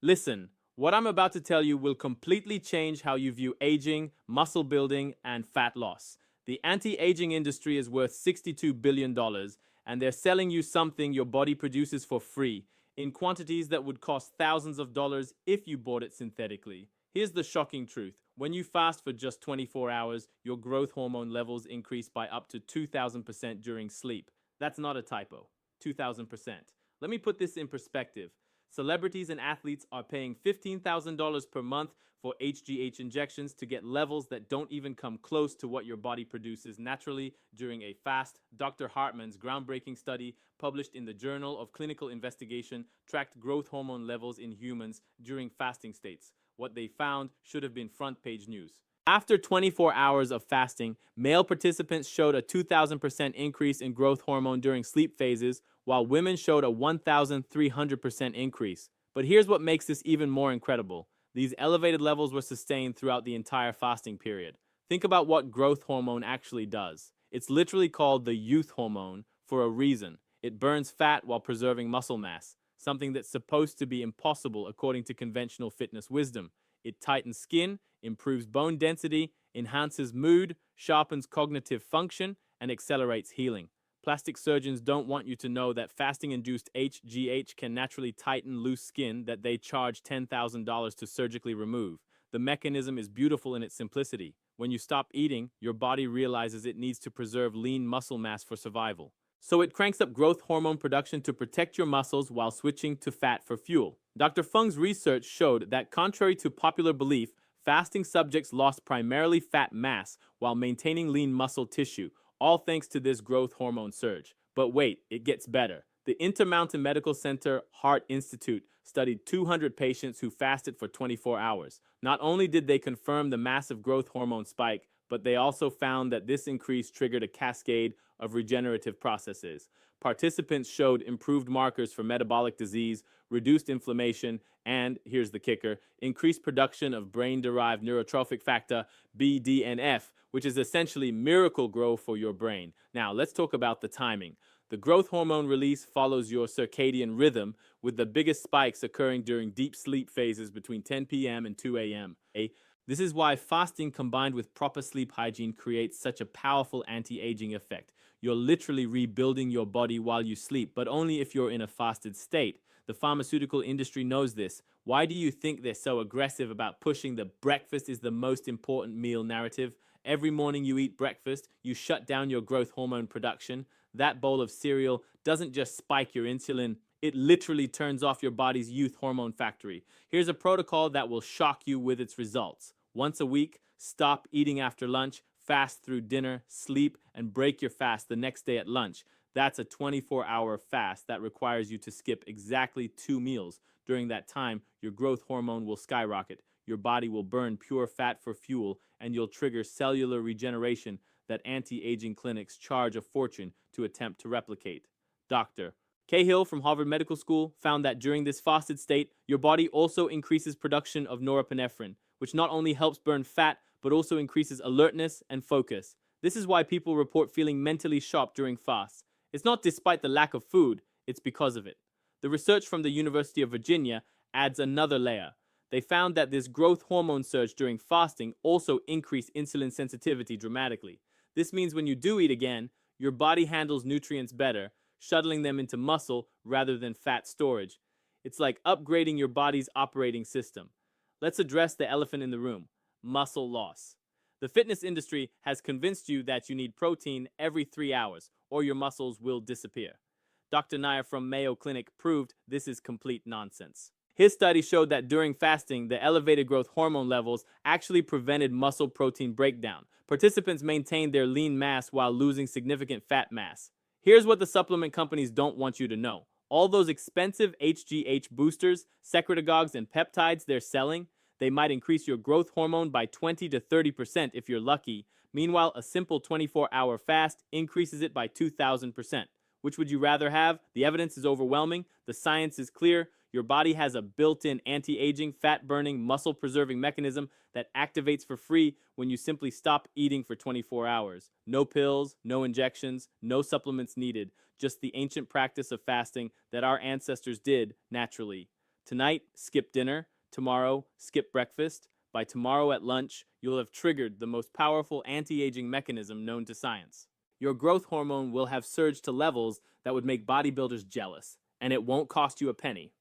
Listen, what I'm about to tell you will completely change how you view aging, muscle building, and fat loss. The anti aging industry is worth $62 billion, and they're selling you something your body produces for free, in quantities that would cost thousands of dollars if you bought it synthetically. Here's the shocking truth: when you fast for just 24 hours, your growth hormone levels increase by up to 2,000% during sleep. That's not a typo. 2,000%. Let me put this in perspective. Celebrities and athletes are paying $15,000 per month for HGH injections to get levels that don't even come close to what your body produces naturally during a fast. Dr. Hartman's groundbreaking study, published in the Journal of Clinical Investigation, tracked growth hormone levels in humans during fasting states. What they found should have been front page news. After 24 hours of fasting, male participants showed a 2,000% increase in growth hormone during sleep phases, while women showed a 1,300% increase. But here's what makes this even more incredible: these elevated levels were sustained throughout the entire fasting period. Think about what growth hormone actually does. It's literally called the youth hormone for a reason. It burns fat while preserving muscle mass, something that's supposed to be impossible according to conventional fitness wisdom. It tightens skin, improves bone density, enhances mood, sharpens cognitive function, and accelerates healing. Plastic surgeons don't want you to know that fasting-induced HGH can naturally tighten loose skin that they charge $10,000 to surgically remove. The mechanism is beautiful in its simplicity. When you stop eating, your body realizes it needs to preserve lean muscle mass for survival. So it cranks up growth hormone production to protect your muscles while switching to fat for fuel. Dr. Fung's research showed that, contrary to popular belief, fasting subjects lost primarily fat mass while maintaining lean muscle tissue, all thanks to this growth hormone surge. But wait, it gets better. The Intermountain Medical Center Heart Institute studied 200 patients who fasted for 24 hours. Not only did they confirm the massive growth hormone spike, but they also found that this increase triggered a cascade of regenerative processes. Participants showed improved markers for metabolic disease, reduced inflammation, and, here's the kicker, increased production of brain-derived neurotrophic factor, BDNF, which is essentially miracle grow for your brain. Now, let's talk about the timing. The growth hormone release follows your circadian rhythm, with the biggest spikes occurring during deep sleep phases between 10 p.m. and 2 a.m. This is why fasting combined with proper sleep hygiene creates such a powerful anti-aging effect. You're literally rebuilding your body while you sleep, but only if you're in a fasted state. The pharmaceutical industry knows this. Why do you think they're so aggressive about pushing the breakfast is the most important meal narrative? Every morning you eat breakfast, you shut down your growth hormone production. That bowl of cereal doesn't just spike your insulin, it literally turns off your body's youth hormone factory. Here's a protocol that will shock you with its results. Once a week, stop eating after lunch, fast through dinner, sleep, and break your fast the next day at lunch. That's a 24-hour fast that requires you to skip exactly 2 meals. During that time, your growth hormone will skyrocket. Your body will burn pure fat for fuel, and you'll trigger cellular regeneration that anti-aging clinics charge a fortune to attempt to replicate. Dr. Cahill from Harvard Medical School found that during this fasted state, your body also increases production of norepinephrine, which not only helps burn fat, but also increases alertness and focus. This is why people report feeling mentally sharp during fasts. It's not despite the lack of food, it's because of it. The research from the University of Virginia adds another layer. They found that this growth hormone surge during fasting also increased insulin sensitivity dramatically. This means when you do eat again, your body handles nutrients better, shuttling them into muscle rather than fat storage. It's like upgrading your body's operating system. Let's address the elephant in the room: muscle loss. The fitness industry has convinced you that you need protein every 3 hours or your muscles will disappear. Dr. Nair from Mayo Clinic proved this is complete nonsense. His study showed that during fasting, the elevated growth hormone levels actually prevented muscle protein breakdown. Participants maintained their lean mass while losing significant fat mass. Here's what the supplement companies don't want you to know: all those expensive HGH boosters, secretagogues, and peptides they're selling, they might increase your growth hormone by 20 to 30% if you're lucky. Meanwhile, a simple 24-hour fast increases it by 2,000%. Which would you rather have? The evidence is overwhelming. The science is clear. Your body has a built-in anti-aging, fat-burning, muscle-preserving mechanism that activates for free when you simply stop eating for 24 hours. No pills, no injections, no supplements needed. Just the ancient practice of fasting that our ancestors did naturally. Tonight, skip dinner. Tomorrow, skip breakfast. By tomorrow at lunch, you'll have triggered the most powerful anti-aging mechanism known to science. Your growth hormone will have surged to levels that would make bodybuilders jealous, and it won't cost you a penny.